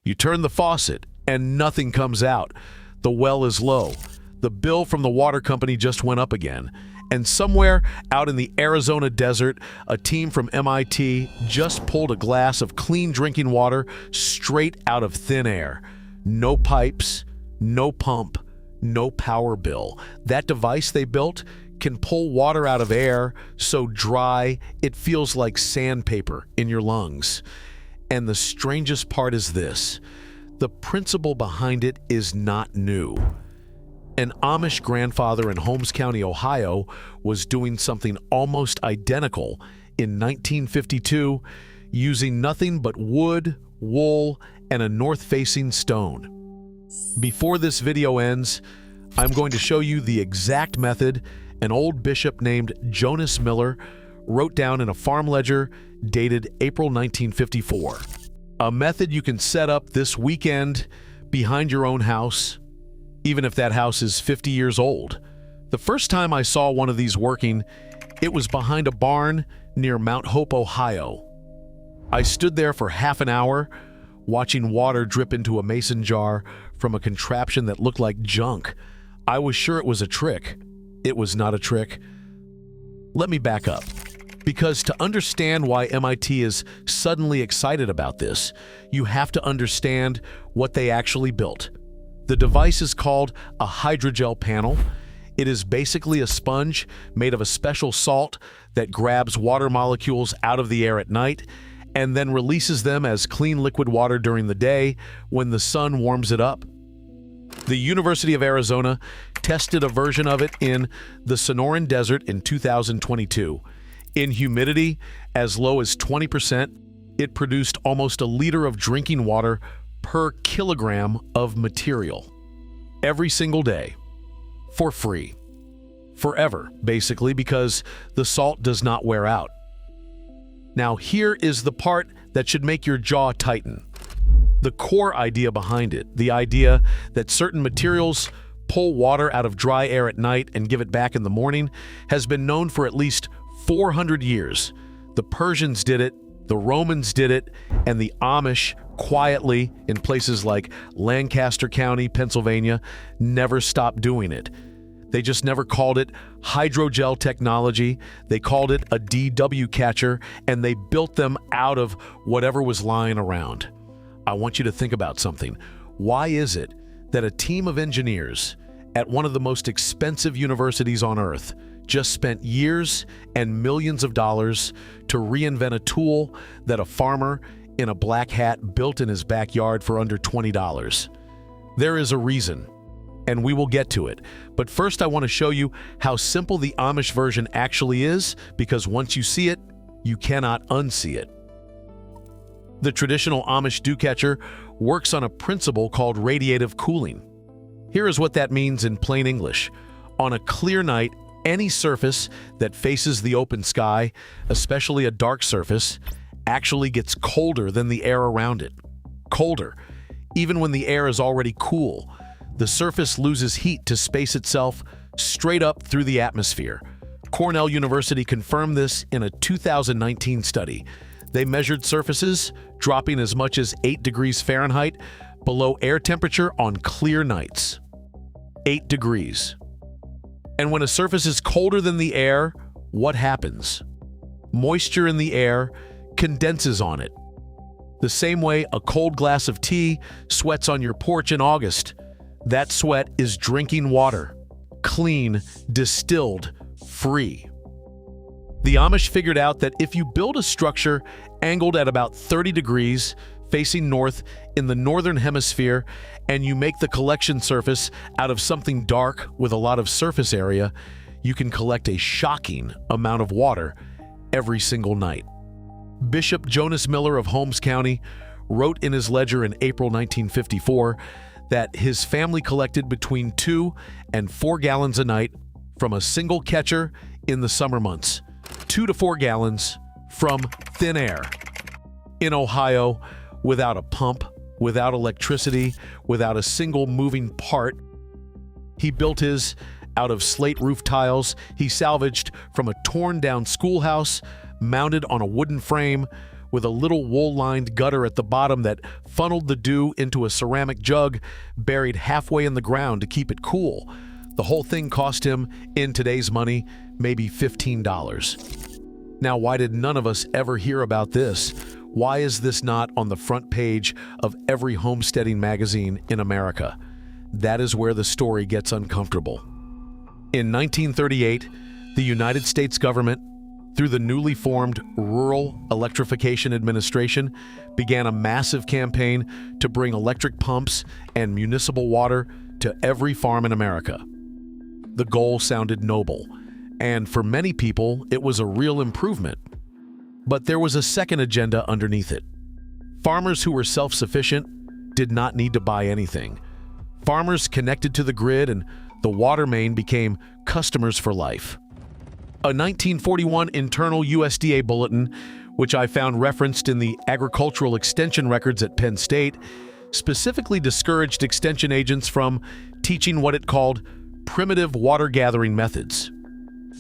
You turn the faucet, and nothing comes out. The well is low. The bill from the water company just went up again. And somewhere out in the Arizona desert, a team from MIT just pulled a glass of clean drinking water straight out of thin air. No pipes, no pump, no power bill. That device they built can pull water out of air so dry it feels like sandpaper in your lungs. And the strangest part is this: the principle behind it is not new. An Amish grandfather in Holmes County, Ohio, was doing something almost identical in 1952 using nothing but wood, wool, and a north-facing stone. Before this video ends, I'm going to show you the exact method an old bishop named Jonas Miller wrote down in a farm ledger dated April 1954. A method you can set up this weekend behind your own house, even if that house is 50 years old. The first time I saw one of these working, it was behind a barn near Mount Hope, Ohio. I stood there for half an hour, watching water drip into a mason jar from a contraption that looked like junk. I was sure it was a trick. It was not a trick. Let me back up, because to understand why MIT is suddenly excited about this, you have to understand what they actually built. The device is called a hydrogel panel. It is basically a sponge made of a special salt that grabs water molecules out of the air at night and then releases them as clean liquid water during the day when the sun warms it up. The University of Arizona tested a version of it in the Sonoran Desert in 2022. In humidity as low as 20%, it produced almost a liter of drinking water per kilogram of material. Every single day. For free. Forever, basically, because the salt does not wear out. Now, here is the part that should make your jaw tighten. The core idea behind it, the idea that certain materials pull water out of dry air at night and give it back in the morning, has been known for at least 400 years. The Persians did it, the Romans did it, and the Amish, quietly, in places like Lancaster County, Pennsylvania, never stopped doing it. They just never called it hydrogel technology. They called it a DW catcher, and they built them out of whatever was lying around. I want you to think about something. Why is it that a team of engineers at one of the most expensive universities on Earth just spent years and millions of dollars to reinvent a tool that a farmer in a black hat built in his backyard for under $20? There is a reason, and we will get to it. But first, I want to show you how simple the Amish version actually is, because once you see it, you cannot unsee it. The traditional Amish dew catcher works on a principle called radiative cooling. Here is what that means in plain English. On a clear night, any surface that faces the open sky, especially a dark surface, actually gets colder than the air around it. Colder, even when the air is already cool. The surface loses heat to space itself straight up through the atmosphere. Cornell University confirmed this in a 2019 study. They measured surfaces dropping as much as 8 degrees Fahrenheit below air temperature on clear nights. 8 degrees. And when a surface is colder than the air, what happens? Moisture in the air condenses on it. The same way a cold glass of tea sweats on your porch in August. That sweat is drinking water. Clean, distilled, free. The Amish figured out that if you build a structure angled at about 30 degrees, facing north in the northern hemisphere, and you make the collection surface out of something dark with a lot of surface area, you can collect a shocking amount of water every single night. Bishop Jonas Miller of Holmes County wrote in his ledger in April 1954 that his family collected between 2 and 4 gallons a night from a single catcher in the summer months. 2 to 4 gallons from thin air. In Ohio, without a pump, without electricity, without a single moving part. He built his out of slate roof tiles he salvaged from a torn-down schoolhouse mounted on a wooden frame with a little wool-lined gutter at the bottom that funneled the dew into a ceramic jug buried halfway in the ground to keep it cool. The whole thing cost him, in today's money, maybe $15. Now, why did none of us ever hear about this? Why is this not on the front page of every homesteading magazine in America? That is where the story gets uncomfortable. In 1938, the United States government, through the newly formed Rural Electrification Administration, began a massive campaign to bring electric pumps and municipal water to every farm in America. The goal sounded noble, and for many people, it was a real improvement. But there was a second agenda underneath it. Farmers who were self-sufficient did not need to buy anything. Farmers connected to the grid and the water main became customers for life. A 1941 internal USDA bulletin, which I found referenced in the agricultural extension records at Penn State, specifically discouraged extension agents from teaching what it called primitive water gathering methods.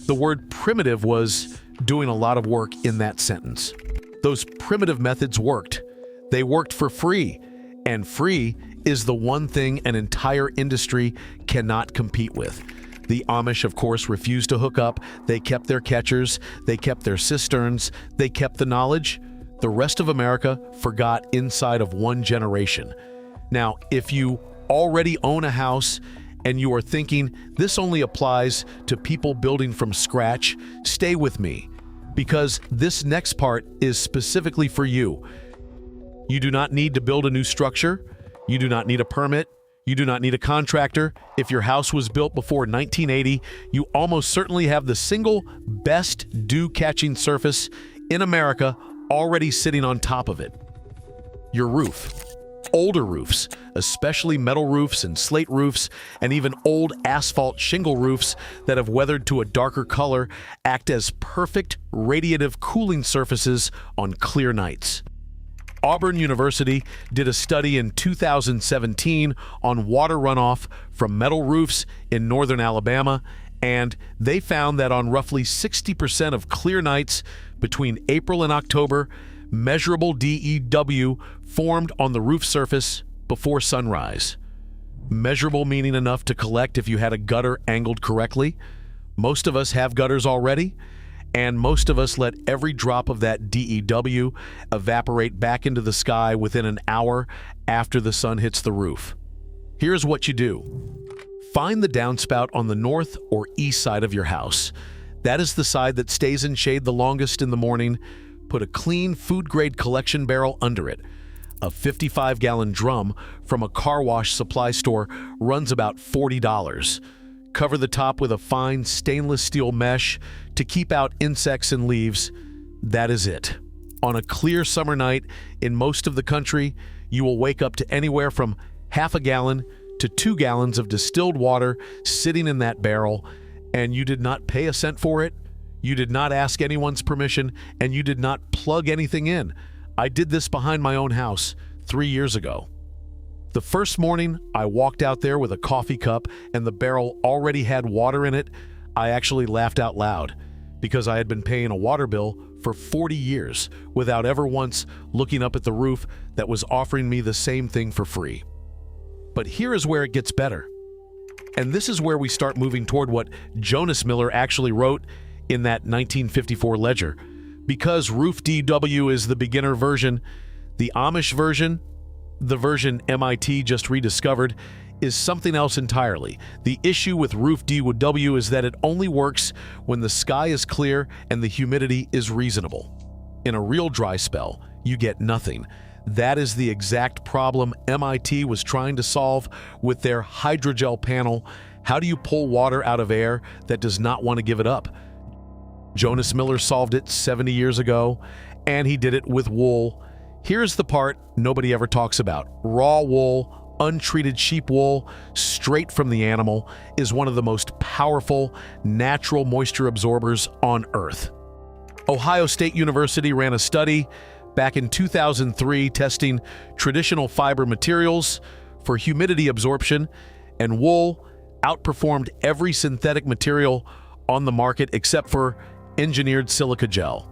The word primitive was doing a lot of work in that sentence. Those primitive methods worked. They worked for free, and free is the one thing an entire industry cannot compete with. The Amish, of course, refused to hook up. They kept their catchers, they kept their cisterns, they kept the knowledge. The rest of America forgot inside of one generation. Now, if you already own a house and you are thinking this only applies to people building from scratch, stay with me, because this next part is specifically for you. You do not need to build a new structure. You do not need a permit. You do not need a contractor. If your house was built before 1980, you almost certainly have the single best dew-catching surface in America already sitting on top of it: your roof. Older roofs, especially metal roofs and slate roofs, and even old asphalt shingle roofs that have weathered to a darker color, act as perfect radiative cooling surfaces on clear nights. Auburn University did a study in 2017 on water runoff from metal roofs in northern Alabama, and they found that on roughly 60% of clear nights between April and October, measurable DEW formed on the roof surface before sunrise. Measurable meaning enough to collect if you had a gutter angled correctly. Most of us have gutters already, and most of us let every drop of that DEW evaporate back into the sky within an hour after the sun hits the roof. Here's what you do. Find the downspout on the north or east side of your house. That is the side that stays in shade the longest in the morning. Put a clean food-grade collection barrel under it. A 55-gallon drum from a car wash supply store runs about $40. Cover the top with a fine stainless steel mesh to keep out insects and leaves. That is it. On a clear summer night in most of the country, you will wake up to anywhere from half a gallon to 2 gallons of distilled water sitting in that barrel, and you did not pay a cent for it. You did not ask anyone's permission, and you did not plug anything in. I did this behind my own house 3 years ago. The first morning I walked out there with a coffee cup and the barrel already had water in it, I actually laughed out loud because I had been paying a water bill for 40 years without ever once looking up at the roof that was offering me the same thing for free. But here is where it gets better. And this is where we start moving toward what Jonas Miller actually wrote in that 1954 ledger. Because roof DW is the beginner version, the Amish version, the version MIT just rediscovered, is something else entirely. The issue with roof DW is that it only works when the sky is clear and the humidity is reasonable. In a real dry spell, you get nothing. That is the exact problem MIT was trying to solve with their hydrogel panel. How do you pull water out of air that does not want to give it up? Jonas Miller solved it 70 years ago, and he did it with wool. Here's the part nobody ever talks about. Raw wool, untreated sheep wool, straight from the animal, is one of the most powerful natural moisture absorbers on Earth. Ohio State University ran a study back in 2003 testing traditional fiber materials for humidity absorption, and wool outperformed every synthetic material on the market except for engineered silica gel.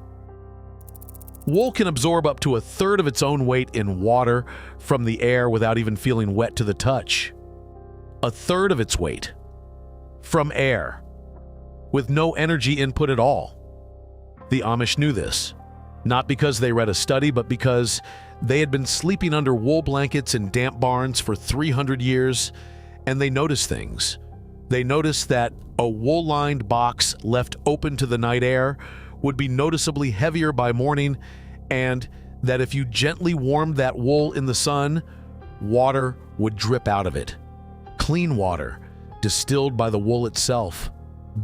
Wool can absorb up to a third of its own weight in water from the air without even feeling wet to the touch. A third of its weight from air, with no energy input at all. The Amish knew this, not because they read a study, but because they had been sleeping under wool blankets in damp barns for 300 years, and they noticed things. They noticed that a wool-lined box left open to the night air would be noticeably heavier by morning, and that if you gently warmed that wool in the sun, water would drip out of it. Clean water, distilled by the wool itself.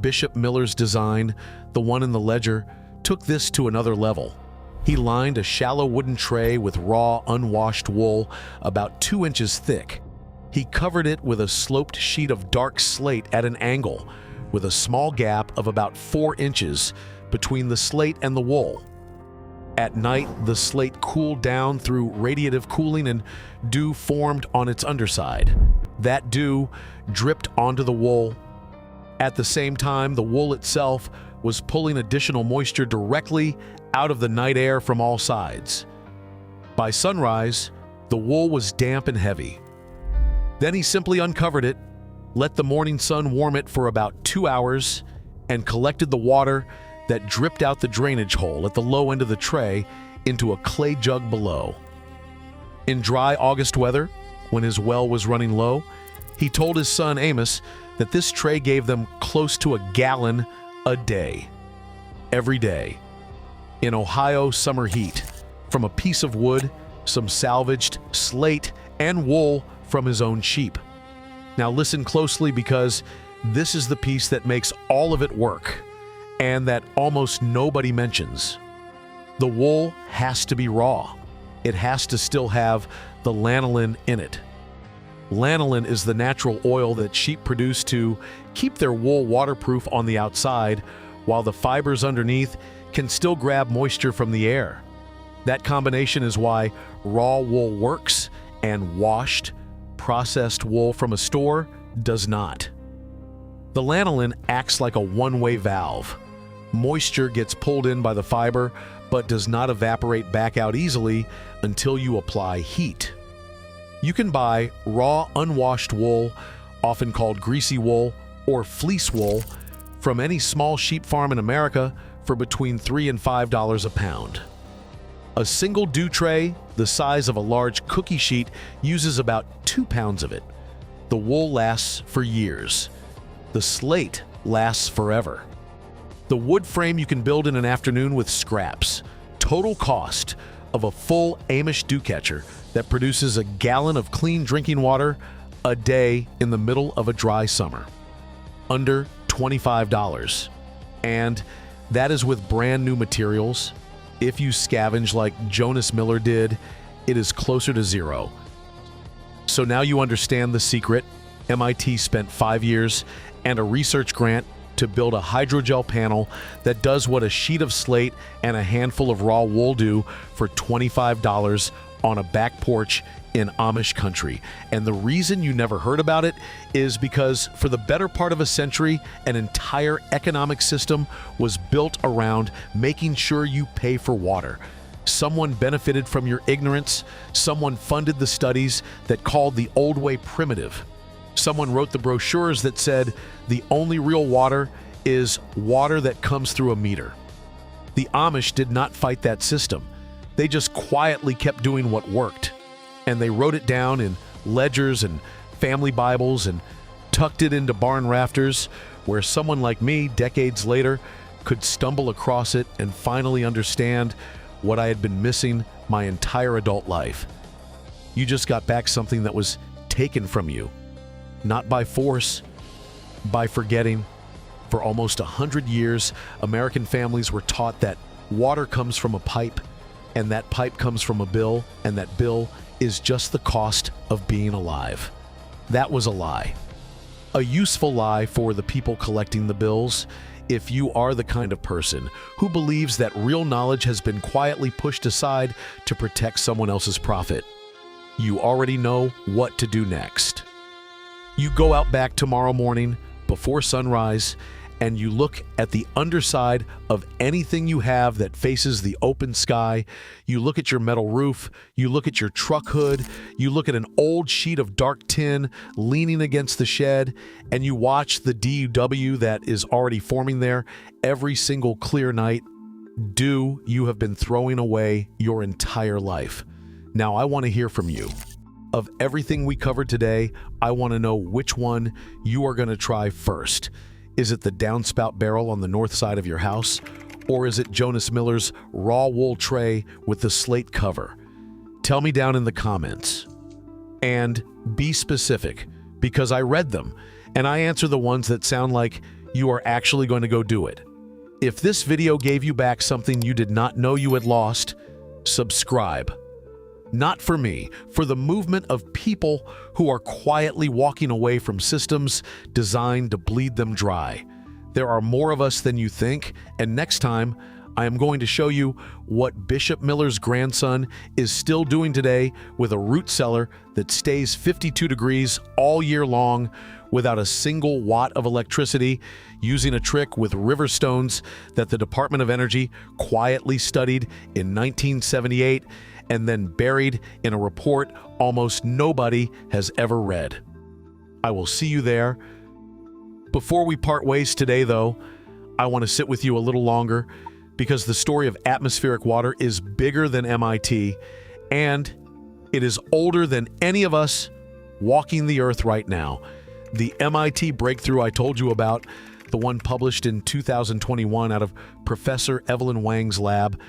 Bishop Miller's design, the one in the ledger, took this to another level. He lined a shallow wooden tray with raw, unwashed wool about 2 inches thick. He covered it with a sloped sheet of dark slate at an angle, with a small gap of about 4 inches between the slate and the wool. At night, the slate cooled down through radiative cooling and dew formed on its underside. That dew dripped onto the wool. At the same time, the wool itself was pulling additional moisture directly out of the night air from all sides. By sunrise, the wool was damp and heavy. Then he simply uncovered it, let the morning sun warm it for about 2 hours, and collected the water that dripped out the drainage hole at the low end of the tray into a clay jug below. In dry August weather, when his well was running low, he told his son Amos that this tray gave them close to a gallon a day. Every day. In Ohio summer heat, from a piece of wood, some salvaged slate, and wool from his own sheep. Now listen closely, because this is the piece that makes all of it work, and that almost nobody mentions. The wool has to be raw. It has to still have the lanolin in it. Lanolin is the natural oil that sheep produce to keep their wool waterproof on the outside, while the fibers underneath can still grab moisture from the air. That combination is why raw wool works and washed, processed wool from a store does not. The lanolin acts like a one-way valve. Moisture gets pulled in by the fiber, but does not evaporate back out easily until you apply heat. You can buy raw, unwashed wool, often called greasy wool or fleece wool, from any small sheep farm in America for between $3 and $5 a pound. A single dew tray, the size of a large cookie sheet, uses about 2 pounds of it. The wool lasts for years. The slate lasts forever. The wood frame you can build in an afternoon with scraps. Total cost of a full Amish dew catcher that produces a gallon of clean drinking water a day in the middle of a dry summer. Under $25. And that is with brand new materials. If you scavenge like Jonas Miller did, it is closer to zero. So now you understand the secret. MIT spent 5 years and a research grant to build a hydrogel panel that does what a sheet of slate and a handful of raw wool do for $25 on a back porch in Amish country. And the reason you never heard about it is because for the better part of a century, an entire economic system was built around making sure you pay for water. Someone benefited from your ignorance. Someone funded the studies that called the old way primitive. Someone wrote the brochures that said the only real water is water that comes through a meter. The Amish did not fight that system. They just quietly kept doing what worked. And they wrote it down in ledgers and family Bibles and tucked it into barn rafters, where someone like me, decades later, could stumble across it and finally understand what I had been missing my entire adult life. You just got back something that was taken from you. Not by force, by forgetting. For almost 100 years, American families were taught that water comes from a pipe, and that pipe comes from a bill, and that bill is just the cost of being alive. That was a lie. A useful lie for the people collecting the bills, if you are the kind of person who believes that real knowledge has been quietly pushed aside to protect someone else's profit. You already know what to do next. You go out back tomorrow morning before sunrise and you look at the underside of anything you have that faces the open sky, you look at your metal roof, you look at your truck hood, you look at an old sheet of dark tin leaning against the shed, and you watch the DUW that is already forming there every single clear night, dew you have been throwing away your entire life. Now, I want to hear from you. Of everything we covered today, I want to know which one you are going to try first. Is it the downspout barrel on the north side of your house? Or is it Jonas Miller's raw wool tray with the slate cover? Tell me down in the comments. And be specific, because I read them, and I answer the ones that sound like you are actually going to go do it. If this video gave you back something you did not know you had lost, subscribe. Not for me, for the movement of people who are quietly walking away from systems designed to bleed them dry. There are more of us than you think, and next time, I am going to show you what Bishop Miller's grandson is still doing today with a root cellar that stays 52 degrees all year long without a single watt of electricity, using a trick with river stones that the Department of Energy quietly studied in 1978 and then buried in a report almost nobody has ever read. I will see you there. Before we part ways today, though, I want to sit with you a little longer because the story of atmospheric water is bigger than MIT, and it is older than any of us walking the earth right now. The MIT breakthrough I told you about, the one published in 2021 out of Professor Evelyn Wang's lab,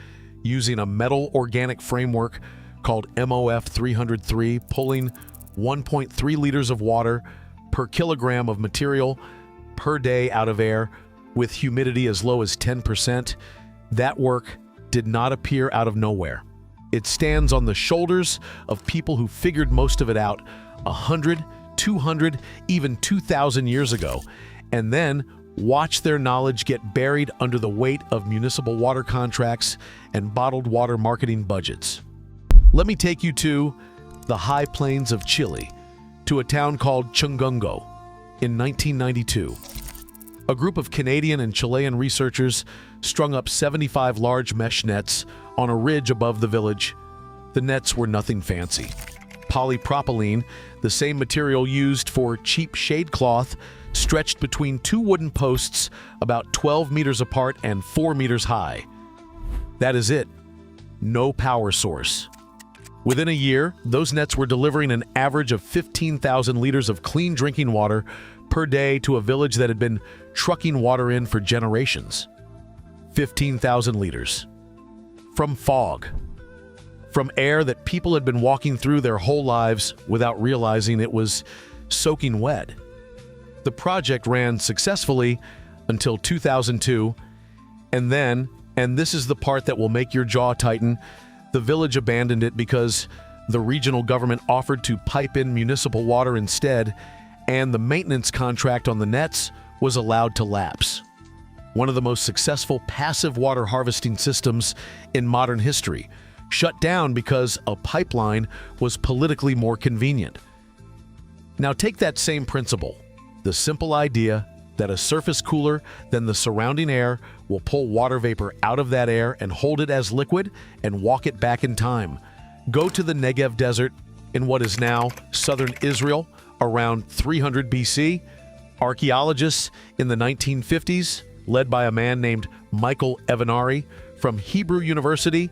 using a metal organic framework called MOF 303, pulling 1.3 liters of water per kilogram of material per day out of air with humidity as low as 10%. That work did not appear out of nowhere. It stands on the shoulders of people who figured most of it out 100, 200, even 2,000 years ago, and then watch their knowledge get buried under the weight of municipal water contracts and bottled water marketing budgets. Let me take you to the high plains of Chile, to a town called Chungungo. In 1992, a group of Canadian and Chilean researchers strung up 75 large mesh nets on a ridge above the village. The nets were nothing fancy. Polypropylene, the same material used for cheap shade cloth, stretched between two wooden posts about 12 meters apart and 4 meters high. That is it. No power source. Within a year, those nets were delivering an average of 15,000 liters of clean drinking water per day to a village that had been trucking water in for generations. 15,000 liters. From fog. From air that people had been walking through their whole lives without realizing it was soaking wet. The project ran successfully until 2002, and then, and this is the part that will make your jaw tighten, the village abandoned it because the regional government offered to pipe in municipal water instead, and the maintenance contract on the nets was allowed to lapse. One of the most successful passive water harvesting systems in modern history, shut down because a pipeline was politically more convenient. Now take that same principle, the simple idea that a surface cooler than the surrounding air will pull water vapor out of that air and hold it as liquid and walk it back in time. Go to the Negev Desert in what is now southern Israel around 300 BC. Archaeologists in the 1950s, led by a man named Michael Evanari from Hebrew University,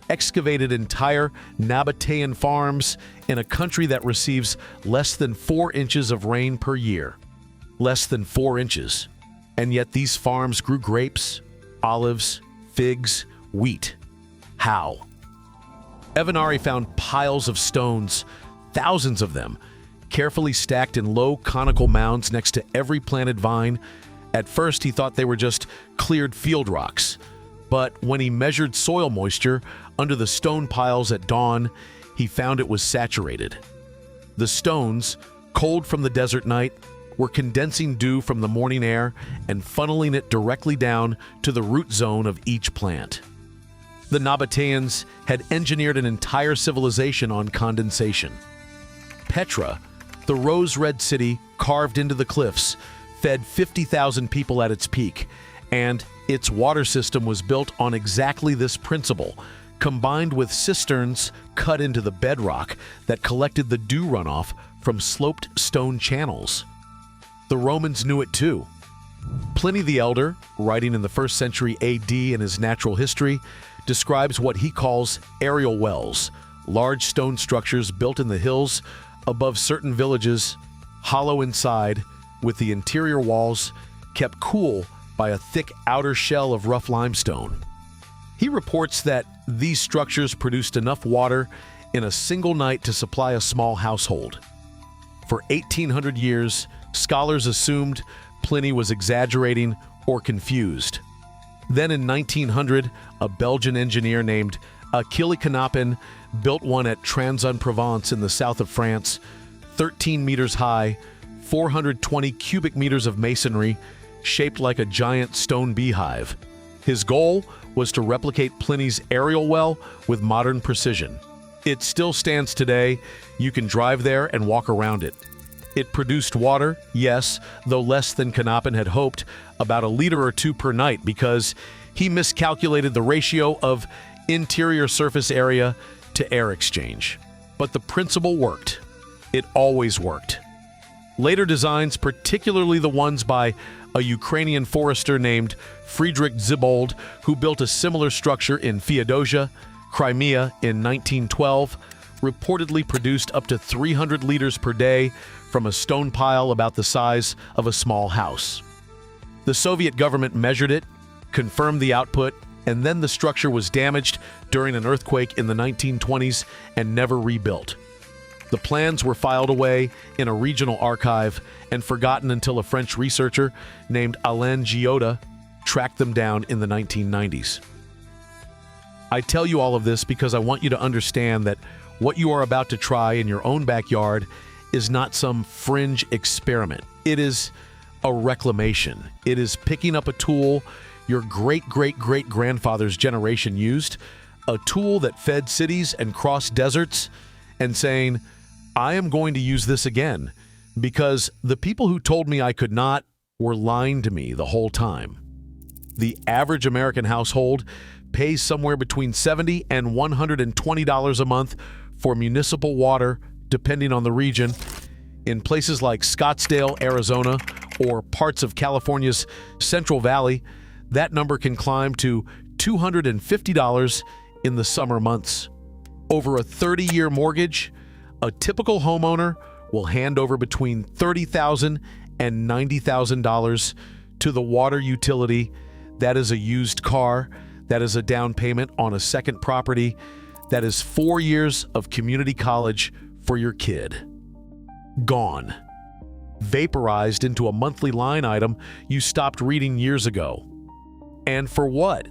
excavated entire Nabatean farms in a country that receives less than 4 inches of rain per year. Less than 4 inches. And yet these farms grew grapes, olives, figs, wheat. How? Evanari found piles of stones, thousands of them, carefully stacked in low conical mounds next to every planted vine. At first, he thought they were just cleared field rocks. But when he measured soil moisture under the stone piles at dawn, he found it was saturated. The stones, cold from the desert night, were condensing dew from the morning air and funneling it directly down to the root zone of each plant. The Nabateans had engineered an entire civilization on condensation. Petra, the rose-red city carved into the cliffs, fed 50,000 people at its peak, and its water system was built on exactly this principle, combined with cisterns cut into the bedrock that collected the dew runoff from sloped stone channels. The Romans knew it too. Pliny the Elder, writing in the 1st century AD in his Natural History, describes what he calls aerial wells, large stone structures built in the hills above certain villages, hollow inside, with the interior walls kept cool by a thick outer shell of rough limestone. He reports that these structures produced enough water in a single night to supply a small household. For 1,800 years, scholars assumed Pliny was exaggerating or confused. Then in 1900, a Belgian engineer named Achille Canapin built one at Trans-en-Provence in the south of France, 13 meters high, 420 cubic meters of masonry, shaped like a giant stone beehive. His goal was to replicate Pliny's aerial well with modern precision. It still stands today. You can drive there and walk around it. It produced water, yes, though less than Canapin had hoped, about a liter or two per night because he miscalculated the ratio of interior surface area to air exchange. But the principle worked. It always worked. Later designs, particularly the ones by a Ukrainian forester named Friedrich Zibold, who built a similar structure in Feodosia, Crimea in 1912, reportedly produced up to 300 liters per day from a stone pile about the size of a small house. The Soviet government measured it, confirmed the output, and then the structure was damaged during an earthquake in the 1920s and never rebuilt. The plans were filed away in a regional archive and forgotten until a French researcher named Alain Giotta tracked them down in the 1990s. I tell you all of this because I want you to understand that what you are about to try in your own backyard is not some fringe experiment. It is a reclamation. It is picking up a tool your great-great-great-grandfather's generation used, a tool that fed cities and crossed deserts, and saying, I am going to use this again, because the people who told me I could not were lying to me the whole time. The average American household pays somewhere between $70 and $120 a month for municipal water, depending on the region. In places like Scottsdale, Arizona, or parts of California's Central Valley, that number can climb to $250 in the summer months. Over a 30-year mortgage, a typical homeowner will hand over between $30,000 and $90,000 to the water utility. That is a used car. That is a down payment on a second property. That is 4 years of community college for your kid. Gone. Vaporized into a monthly line item you stopped reading years ago. And for what?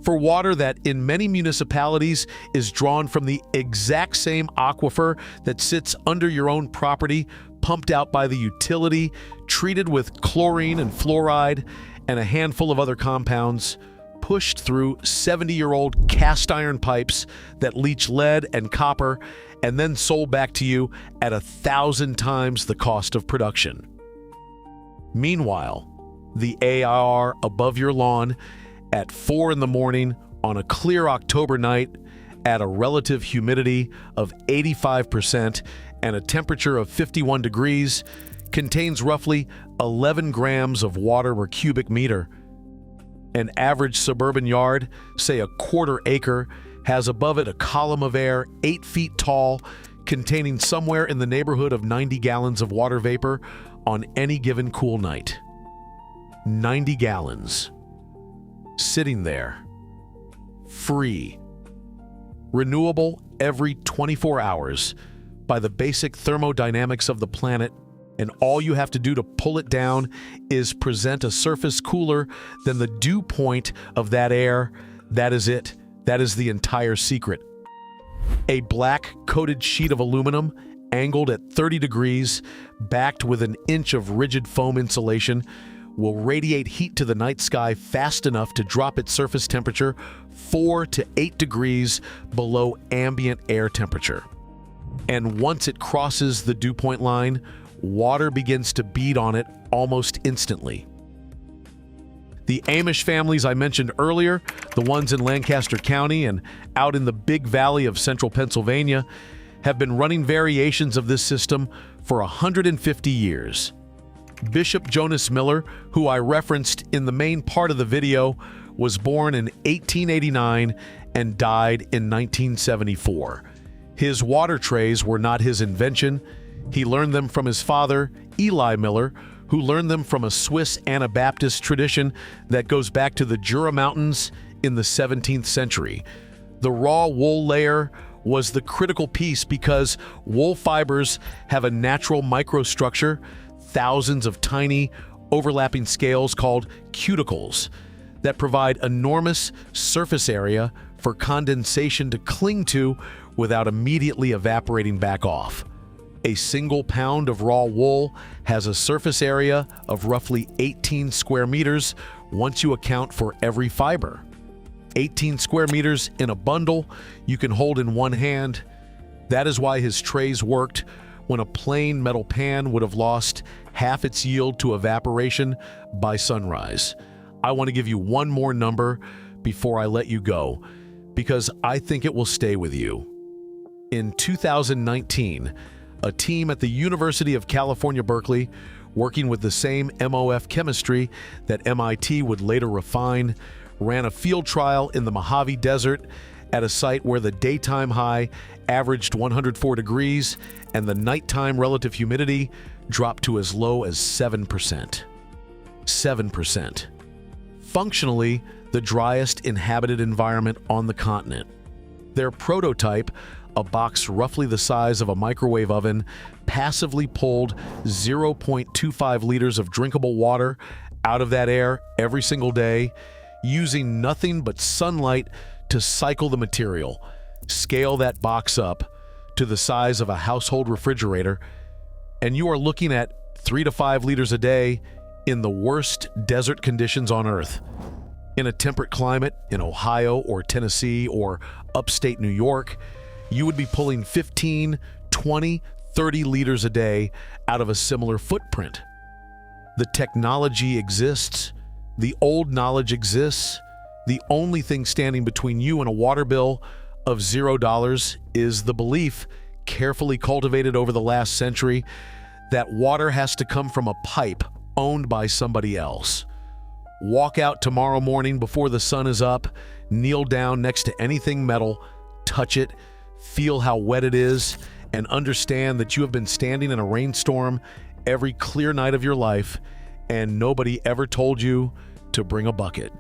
For water that in many municipalities is drawn from the exact same aquifer that sits under your own property, pumped out by the utility, treated with chlorine and fluoride and a handful of other compounds, pushed through 70-year-old cast iron pipes that leach lead and copper, and then sold back to you at 1,000 times the cost of production. Meanwhile, the AR above your lawn at 4 in the morning on a clear October night at a relative humidity of 85% and a temperature of 51 degrees contains roughly 11 grams of water per cubic meter. An average suburban yard, say a quarter acre, has above it a column of air 8 feet tall containing somewhere in the neighborhood of 90 gallons of water vapor on any given cool night. 90 gallons. Sitting there. Free. Renewable every 24 hours by the basic thermodynamics of the planet, and all you have to do to pull it down is present a surface cooler than the dew point of that air. That is it. That is the entire secret. A black coated sheet of aluminum, angled at 30 degrees, backed with an inch of rigid foam insulation, will radiate heat to the night sky fast enough to drop its surface temperature 4 to 8 degrees below ambient air temperature. And once it crosses the dew point line, water begins to bead on it almost instantly. The Amish families I mentioned earlier, the ones in Lancaster County and out in the Big Valley of central Pennsylvania, have been running variations of this system for 150 years. Bishop Jonas Miller, who I referenced in the main part of the video, was born in 1889 and died in 1974. His water trays were not his invention. He learned them from his father, Eli Miller, who learned them from a Swiss Anabaptist tradition that goes back to the Jura Mountains in the 17th century. The raw wool layer was the critical piece because wool fibers have a natural microstructure, thousands of tiny overlapping scales called cuticles that provide enormous surface area for condensation to cling to without immediately evaporating back off. A single pound of raw wool has a surface area of roughly 18 square meters once you account for every fiber. 18 square meters in a bundle you can hold in one hand. That is why his trays worked when a plain metal pan would have lost half its yield to evaporation by sunrise. I want to give you one more number before I let you go, because I think it will stay with you. In 2019, a team at the University of California, Berkeley, working with the same MOF chemistry that MIT would later refine, ran a field trial in the Mojave Desert at a site where the daytime high averaged 104 degrees and the nighttime relative humidity dropped to as low as 7%. 7%. Functionally, the driest inhabited environment on the continent. Their prototype, a box roughly the size of a microwave oven, passively pulled 0.25 liters of drinkable water out of that air every single day, using nothing but sunlight to cycle the material. Scale that box up to the size of a household refrigerator, and you are looking at 3 to 5 liters a day in the worst desert conditions on Earth. In a temperate climate in Ohio or Tennessee or upstate New York, you would be pulling 15, 20, 30 liters a day out of a similar footprint. The technology exists. The old knowledge exists. The only thing standing between you and a water bill of $0 is the belief, carefully cultivated over the last century, that water has to come from a pipe owned by somebody else. Walk out tomorrow morning before the sun is up, kneel down next to anything metal, touch it, feel how wet it is, and understand that you have been standing in a rainstorm every clear night of your life, and nobody ever told you to bring a bucket.